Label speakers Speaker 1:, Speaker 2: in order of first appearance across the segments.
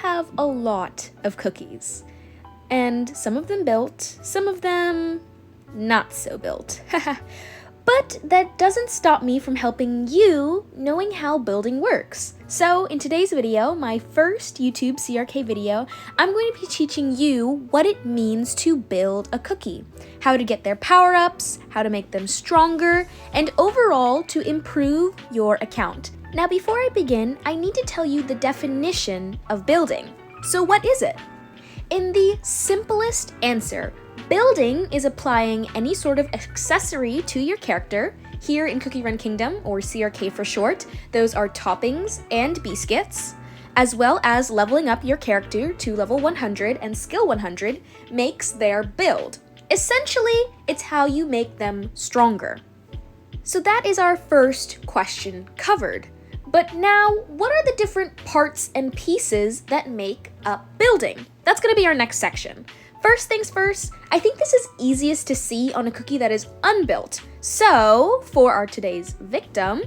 Speaker 1: have a lot of cookies, and some of them built, some of them not so built. But that doesn't stop me from helping you knowing how building works. So in today's video, my first YouTube CRK video, I'm going to be teaching you what it means to build a cookie, how to get their power-ups, how to make them stronger, and overall to improve your account. Now before I begin, I need to tell you the definition of building. So what is it? In the simplest answer, building is applying any sort of accessory to your character. Here in Cookie Run Kingdom, or CRK for short, those are toppings and biscuits, as well as leveling up your character to level 100 and skill 100 makes their build. Essentially, it's how you make them stronger. So that is our first question covered. But now, what are the different parts and pieces that make up building? That's going to be our next section. First things first, I think this is easiest to see on a cookie that is unbuilt. So, for our today's victim,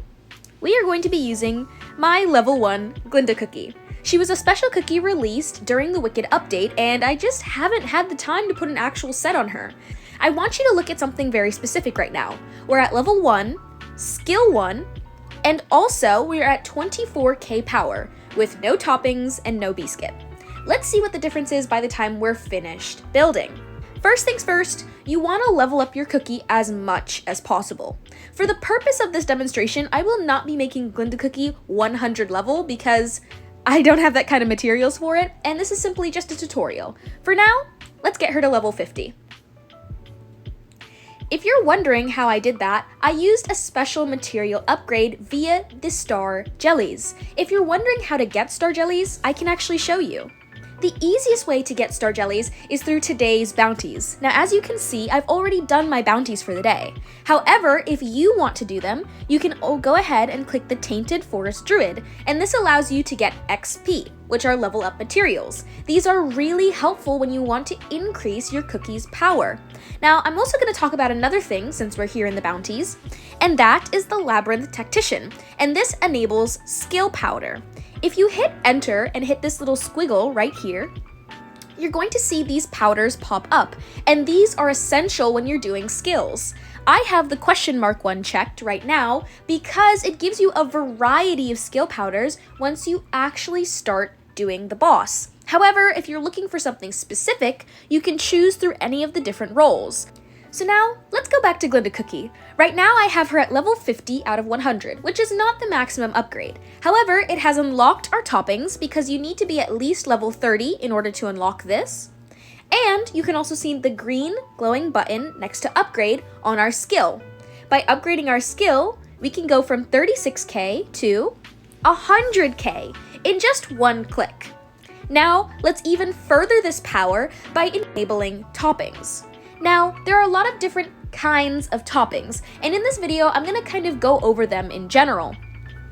Speaker 1: we are going to be using my level 1 Glinda cookie. She was a special cookie released during the Wicked update, and I just haven't had the time to put an actual set on her. I want you to look at something very specific right now. We're at level 1, skill 1, and also we're at 24k power, with no toppings and no biscuit. Let's see what the difference is by the time we're finished building. First things first, you want to level up your cookie as much as possible. For the purpose of this demonstration, I will not be making Glinda Cookie 100 level because I don't have that kind of materials for it, and this is simply just a tutorial. For now, let's get her to level 50. If you're wondering how I did that, I used a special material upgrade via the Star Jellies. If you're wondering how to get Star Jellies, I can actually show you. The easiest way to get Star Jellies is through today's bounties. Now, as you can see, I've already done my bounties for the day. However, if you want to do them, you can go ahead and click the Tainted Forest Druid, and this allows you to get XP, which are level up materials. These are really helpful when you want to increase your cookie's power. Now, I'm also going to talk about another thing since we're here in the bounties, and that is the Labyrinth Tactician, and this enables skill powder. If you hit enter and hit this little squiggle right here, you're going to see these powders pop up, and these are essential when you're doing skills. I have the question mark one checked right now because it gives you a variety of skill powders once you actually start doing the boss. However, if you're looking for something specific, you can choose through any of the different roles. So now, let's go back to Glinda Cookie. Right now I have her at level 50 out of 100, which is not the maximum upgrade. However, it has unlocked our toppings because you need to be at least level 30 in order to unlock this. And you can also see the green glowing button next to upgrade on our skill. By upgrading our skill, we can go from 36k to 100k in just one click. Now, let's even further this power by enabling toppings. Now, there are a lot of different kinds of toppings, and in this video, I'm going to kind of go over them in general.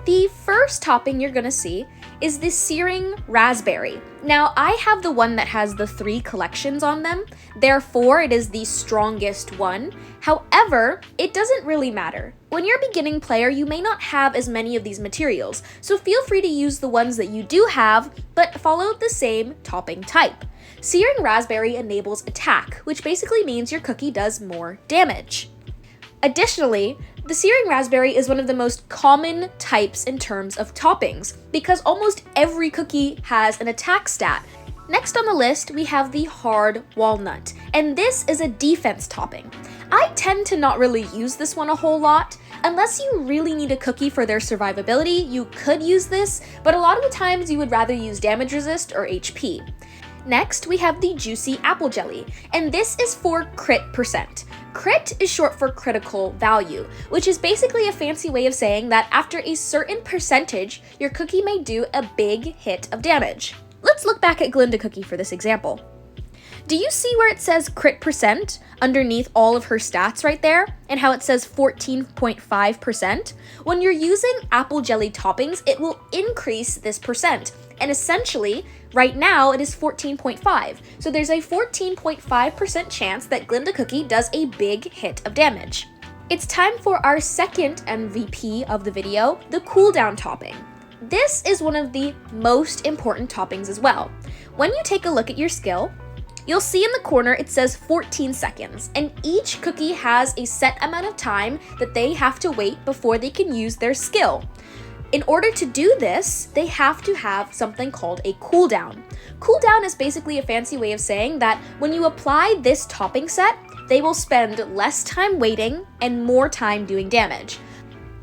Speaker 1: The first topping you're going to see is the Searing Raspberry. Now, I have the one that has the 3 collections on them, therefore it is the strongest one. However, it doesn't really matter. When you're a beginning player, you may not have as many of these materials, so feel free to use the ones that you do have, but follow the same topping type. Searing Raspberry enables attack, which basically means your cookie does more damage. Additionally, the Searing Raspberry is one of the most common types in terms of toppings, because almost every cookie has an attack stat. Next on the list, we have the Hard Walnut, and this is a defense topping. I tend to not really use this one a whole lot. Unless you really need a cookie for their survivability, you could use this, but a lot of the times you would rather use damage resist or HP. Next, we have the Juicy Apple Jelly, and this is for crit percent. Crit is short for critical value, which is basically a fancy way of saying that after a certain percentage, your cookie may do a big hit of damage. Let's look back at Glinda Cookie for this example. Do you see where it says crit percent underneath all of her stats right there, and how it says 14.5%? When you're using apple jelly toppings, it will increase this percent, and essentially, right now it is 14.5. So there's a 14.5% chance that Glinda Cookie does a big hit of damage. It's time for our second MVP of the video, the cooldown topping. This is one of the most important toppings as well. When you take a look at your skill, you'll see in the corner it says 14 seconds, and each cookie has a set amount of time that they have to wait before they can use their skill. In order to do this, they have to have something called a cooldown. Cooldown is basically a fancy way of saying that when you apply this topping set, they will spend less time waiting and more time doing damage.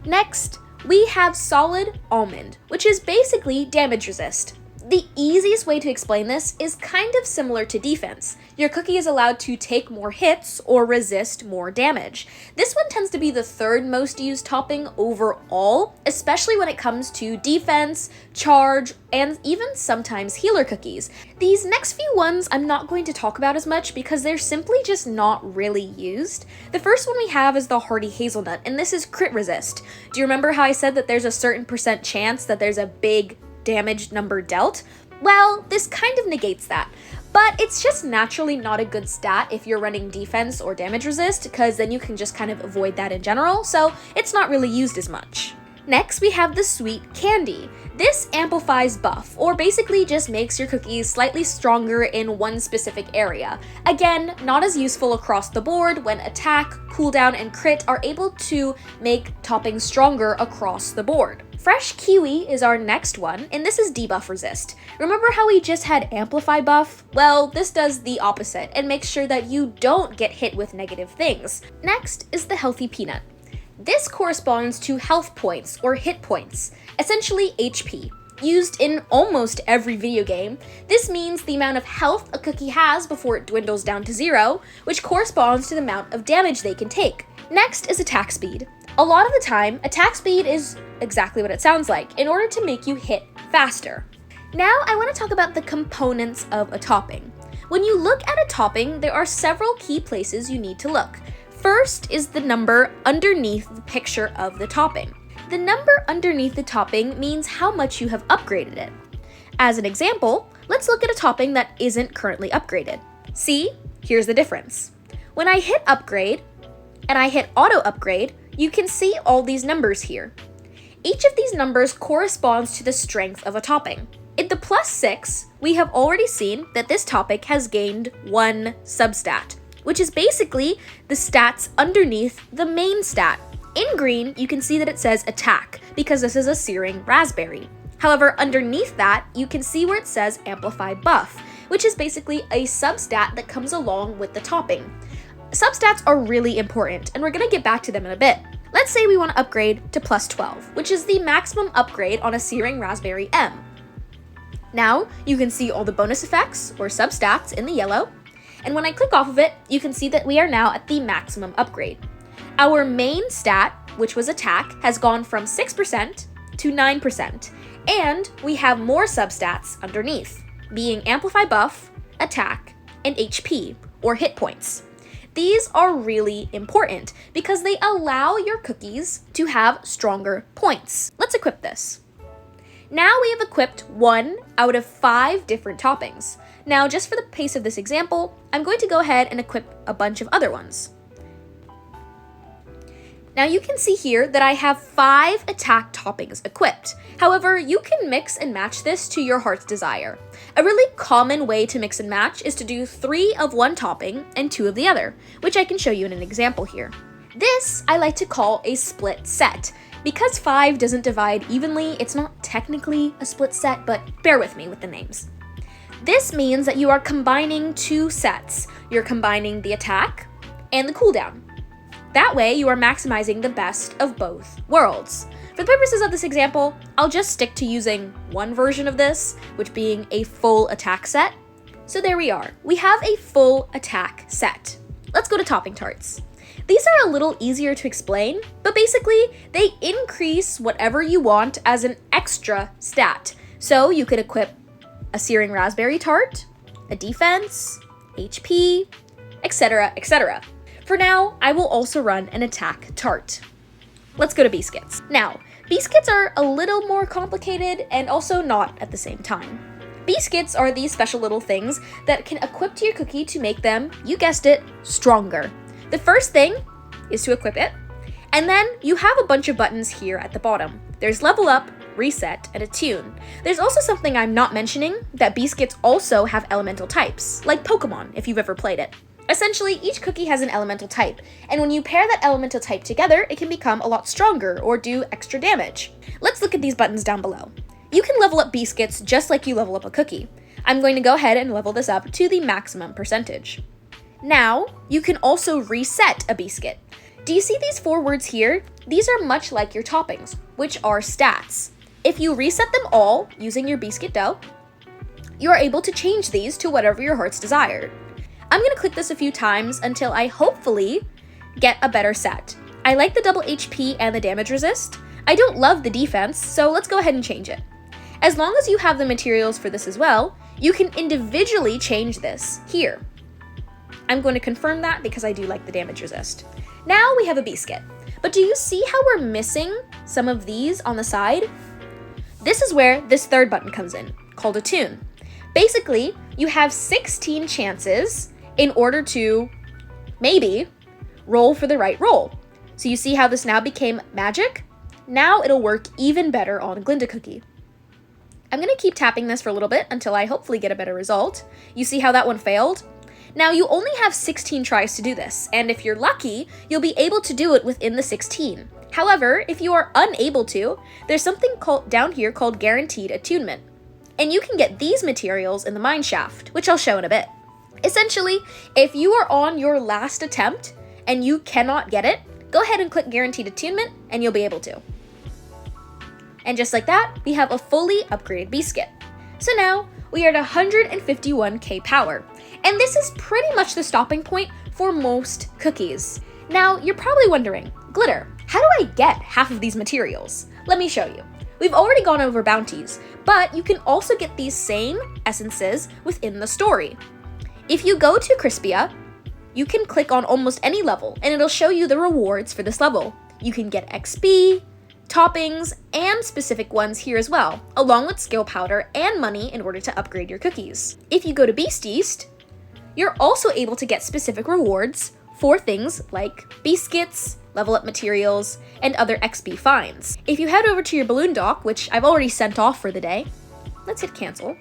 Speaker 1: Next, we have solid almond, which is basically damage resist. The easiest way to explain this is kind of similar to defense. Your cookie is allowed to take more hits or resist more damage. This one tends to be the third most used topping overall, especially when it comes to defense, charge, and even sometimes healer cookies. These next few ones I'm not going to talk about as much because they're simply just not really used. The first one we have is the Hearty Hazelnut, and this is crit resist. Do you remember how I said that there's a certain percent chance that there's a big damage number dealt? Well, this kind of negates that. But it's just naturally not a good stat if you're running defense or damage resist, because then you can just kind of avoid that in general, so it's not really used as much. Next, we have the Sweet Candy. This amplifies buff, or basically just makes your cookies slightly stronger in one specific area. Again, not as useful across the board when attack, cooldown, and crit are able to make toppings stronger across the board. Fresh Kiwi is our next one, and this is debuff resist. Remember how we just had amplify buff? Well, this does the opposite and makes sure that you don't get hit with negative things. Next is the Healthy Peanut. This corresponds to health points or hit points, essentially HP. Used in almost every video game, this means the amount of health a cookie has before it dwindles down to 0, which corresponds to the amount of damage they can take. Next is attack speed. A lot of the time, attack speed is exactly what it sounds like, in order to make you hit faster. Now I want to talk about the components of a topping. When you look at a topping, there are several key places you need to look. First is the number underneath the picture of the topping. The number underneath the topping means how much you have upgraded it. As an example, let's look at a topping that isn't currently upgraded. See, here's the difference. When I hit upgrade, and I hit auto upgrade, you can see all these numbers here. Each of these numbers corresponds to the strength of a topping. In the +6, we have already seen that this topic has gained 1 substat, which is basically the stats underneath the main stat. In green, you can see that it says attack, because this is a searing raspberry. However, underneath that, you can see where it says amplify buff, which is basically a substat that comes along with the topping. Substats are really important, and we're going to get back to them in a bit. Let's say we want to upgrade to +12, which is the maximum upgrade on a searing raspberry M. Now, you can see all the bonus effects, or substats, in the yellow, and when I click off of it, you can see that we are now at the maximum upgrade. Our main stat, which was attack, has gone from 6% to 9%, and we have more substats underneath, being amplify buff, attack, and HP, or hit points. These are really important because they allow your cookies to have stronger points. Let's equip this. Now we have equipped 1 out of 5 different toppings. Now, just for the pace of this example, I'm going to go ahead and equip a bunch of other ones. Now you can see here that I have 5 attack toppings equipped. However, you can mix and match this to your heart's desire. A really common way to mix and match is to do 3 of one topping and 2 of the other, which I can show you in an example here. This I like to call a split set. Because 5 doesn't divide evenly, it's not technically a split set, but bear with me with the names. This means that you are combining 2 sets. You're combining the attack and the cooldown. That way, you are maximizing the best of both worlds. For the purposes of this example, I'll just stick to using one version of this, which being a full attack set. So there we are. We have a full attack set. Let's go to topping tarts. These are a little easier to explain, but basically, they increase whatever you want as an extra stat. So you could equip a searing raspberry tart, a defense, HP, etc., etc. For now, I will also run an attack tart. Let's go to Biscuits. Now, Biscuits are a little more complicated and also not at the same time. Biscuits are these special little things that can equip to your cookie to make them, you guessed it, stronger. The first thing is to equip it, and then you have a bunch of buttons here at the bottom. There's level up, reset, and attune. There's also something I'm not mentioning, that Biscuits also have elemental types, like Pokemon, if you've ever played it. Essentially, each cookie has an elemental type, and when you pair that elemental type together, it can become a lot stronger or do extra damage. Let's look at these buttons down below. You can level up Biscuits just like you level up a cookie. I'm going to go ahead and level this up to the maximum percentage. Now, you can also reset a Biscuit. Do you see these 4 words here? These are much like your toppings, which are stats. If you reset them all using your Biscuit dough, you are able to change these to whatever your heart's desired. I'm going to click this a few times until I hopefully get a better set. I like the double HP and the damage resist. I don't love the defense, so let's go ahead and change it. As long as you have the materials for this as well, you can individually change this here. I'm going to confirm that because I do like the damage resist. Now we have a Biscuit. But do you see how we're missing some of these on the side? This is where this third button comes in, called Attune. Basically, you have 16 chances in order to, maybe, roll for the right roll. So you see how this now became magic? Now it'll work even better on Glinda Cookie. I'm going to keep tapping this for a little bit until I hopefully get a better result. You see how that one failed? Now you only have 16 tries to do this, and if you're lucky, you'll be able to do it within the 16. However, if you are unable to, there's something down here called Guaranteed Attunement. And you can get these materials in the mine shaft, which I'll show in a bit. Essentially, if you are on your last attempt and you cannot get it, go ahead and click Guaranteed Attunement and you'll be able to. And just like that, we have a fully upgraded Biscuit. So now, we are at 151k power. And this is pretty much the stopping point for most cookies. Now, you're probably wondering, Glitter, how do I get half of these materials? Let me show you. We've already gone over bounties, but you can also get these same essences within the story. If you go to Crispia, you can click on almost any level, and it'll show you the rewards for this level. You can get XP, toppings, and specific ones here as well, along with skill powder and money in order to upgrade your cookies. If you go to Beast East, you're also able to get specific rewards for things like Biscuits, level up materials, and other XP finds. If you head over to your balloon dock, which I've already sent off for the day, let's hit cancel.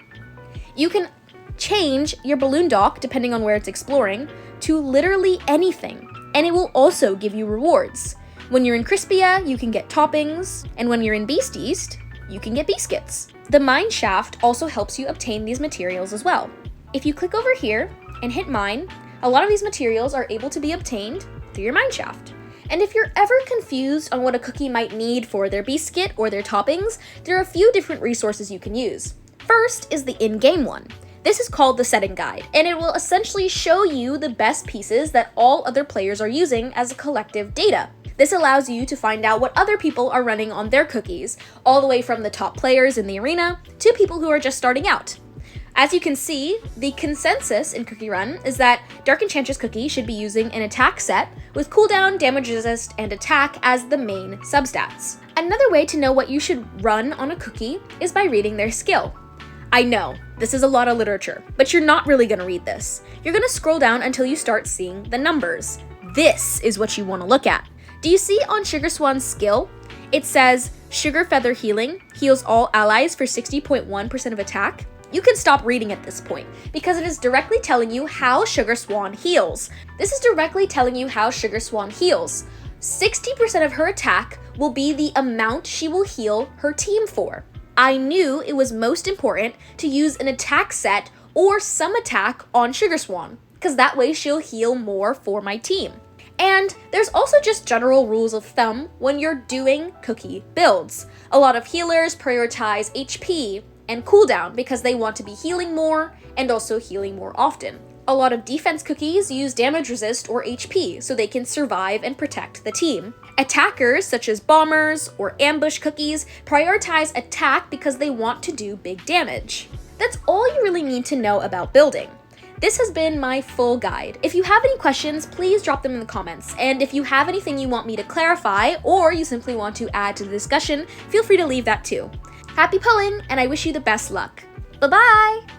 Speaker 1: You can change your balloon dock, depending on where it's exploring, to literally anything, and it will also give you rewards. When you're in Crispia, you can get toppings, and when you're in Beast East, you can get Biscuits. The mine shaft also helps you obtain these materials as well. If you click over here and hit mine, a lot of these materials are able to be obtained through your mine shaft. And if you're ever confused on what a cookie might need for their Biscuit or their toppings, there are a few different resources you can use. First is the in-game one. This is called the setting guide, and it will essentially show you the best pieces that all other players are using as a collective data. This allows you to find out what other people are running on their cookies, all the way from the top players in the arena to people who are just starting out. As you can see, the consensus in Cookie Run is that Dark Enchantress Cookie should be using an attack set with cooldown, damage resist, and attack as the main substats. Another way to know what you should run on a cookie is by reading their skill. I know, this is a lot of literature, but you're not really going to read this. You're going to scroll down until you start seeing the numbers. This is what you want to look at. Do you see on Sugar Swan's skill? It says, Sugar Feather Healing heals all allies for 60.1% of attack. You can stop reading at this point, because it is directly telling you how Sugar Swan heals. This is directly telling you how Sugar Swan heals. 60% of her attack will be the amount she will heal her team for. I knew it was most important to use an attack set or some attack on Sugar Swan, because that way she'll heal more for my team. And there's also just general rules of thumb when you're doing cookie builds. A lot of healers prioritize HP and cooldown because they want to be healing more and also healing more often. A lot of defense cookies use damage resist or HP so they can survive and protect the team. Attackers, such as bombers or ambush cookies, prioritize attack because they want to do big damage. That's all you really need to know about building. This has been my full guide. If you have any questions, please drop them in the comments. And if you have anything you want me to clarify or you simply want to add to the discussion, feel free to leave that too. Happy pulling, and I wish you the best luck. Bye-bye!